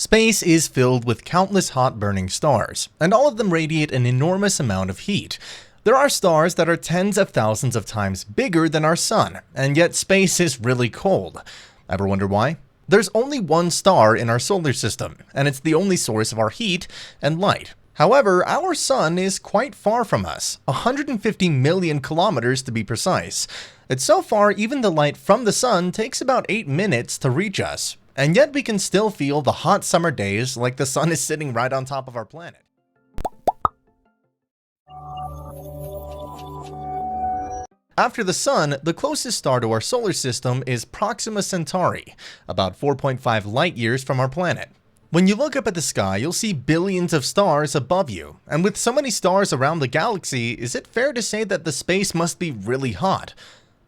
Space is filled with countless hot burning stars, and all of them radiate an enormous amount of heat. There are stars that are tens of thousands of times bigger than our sun, and yet space is really cold. Ever wonder why? There's only one star in our solar system, and it's the only source of our heat and light. However, our sun is quite far from us, 150 million kilometers to be precise. It's so far even the light from the sun takes about 8 minutes to reach us. And yet we can still feel the hot summer days like the sun is sitting right on top of our planet. After the sun, the closest star to our solar system is Proxima Centauri, about 4.5 light years from our planet. When you look up at the sky, you'll see billions of stars above you, and with so many stars around the galaxy, is it fair to say that the space must be really hot?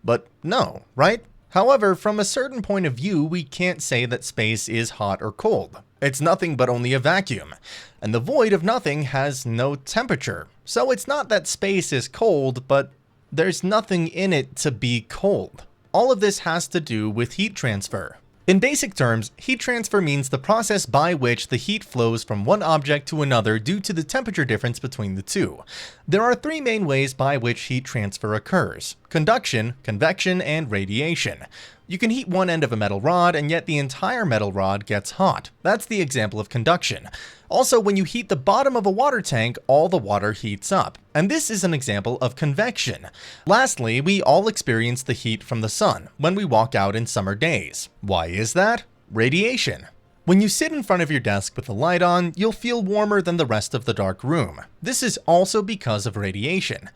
But no, right? However, from a certain point of view, we can't say that space is hot or cold. It's nothing but only a vacuum, and the void of nothing has no temperature. So it's not that space is cold, but there's nothing in it to be cold. All of this has to do with heat transfer. In basic terms, heat transfer means the process by which the heat flows from one object to another due to the temperature difference between the two. There are three main ways by which heat transfer occurs: conduction, convection, and radiation. You can heat one end of a metal rod, and yet the entire metal rod gets hot. That's the example of conduction. Also, when you heat the bottom of a water tank, all the water heats up. And this is an example of convection. Lastly, we all experience the heat from the sun when we walk out in summer days. Why is that? Radiation. When you sit in front of your desk with the light on, you'll feel warmer than the rest of the dark room. This is also because of radiation.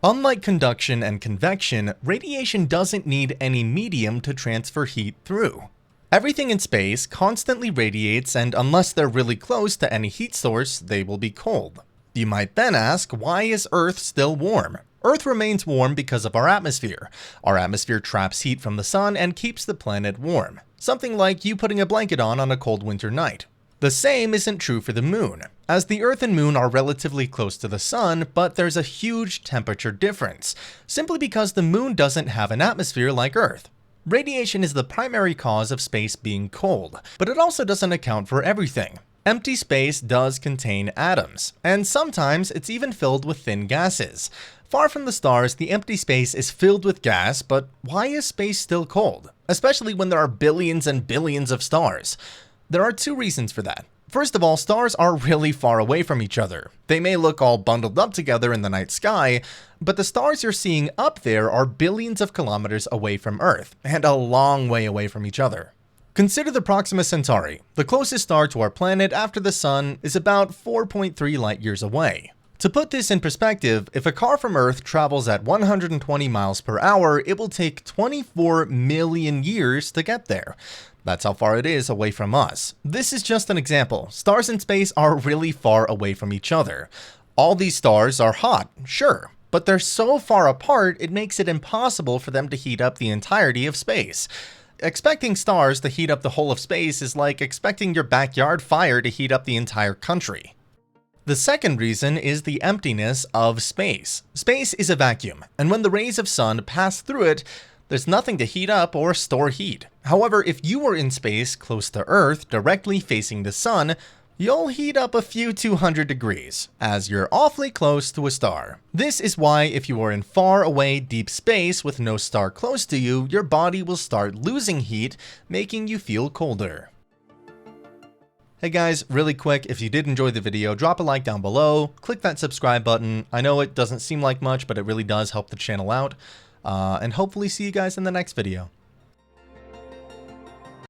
Unlike conduction and convection, radiation doesn't need any medium to transfer heat through. Everything in space constantly radiates, and unless they're really close to any heat source, they will be cold. You might then ask, why is Earth still warm? Earth remains warm because of our atmosphere. Our atmosphere traps heat from the sun and keeps the planet warm. Something like you putting a blanket on a cold winter night. The same isn't true for the moon, as the Earth and moon are relatively close to the sun, but there's a huge temperature difference, simply because the moon doesn't have an atmosphere like Earth. Radiation is the primary cause of space being cold, but it also doesn't account for everything. Empty space does contain atoms, and sometimes it's even filled with thin gases. Far from the stars, the empty space is filled with gas, but why is space still cold? Especially when there are billions and billions of stars. There are two reasons for that. First of all, stars are really far away from each other. They may look all bundled up together in the night sky, but the stars you're seeing up there are billions of kilometers away from Earth, and a long way away from each other. Consider the Proxima Centauri. The closest star to our planet after the sun is about 4.3 light years away. To put this in perspective, if a car from Earth travels at 120 miles per hour, it will take 24 million years to get there. That's how far it is away from us. This is just an example. Stars in space are really far away from each other. All these stars are hot, sure, but they're so far apart it makes it impossible for them to heat up the entirety of space. Expecting stars to heat up the whole of space is like expecting your backyard fire to heat up the entire country. The second reason is the emptiness of space. Space is a vacuum, and when the rays of sun pass through it, there's nothing to heat up or store heat. However, if you were in space close to Earth, directly facing the sun, you'll heat up a few 200 degrees, as you're awfully close to a star. This is why if you are in far away deep space with no star close to you, your body will start losing heat, making you feel colder. Hey guys, really quick, if you did enjoy the video, drop a like down below, click that subscribe button. I know it doesn't seem like much, but it really does help the channel out. And hopefully see you guys in the next video.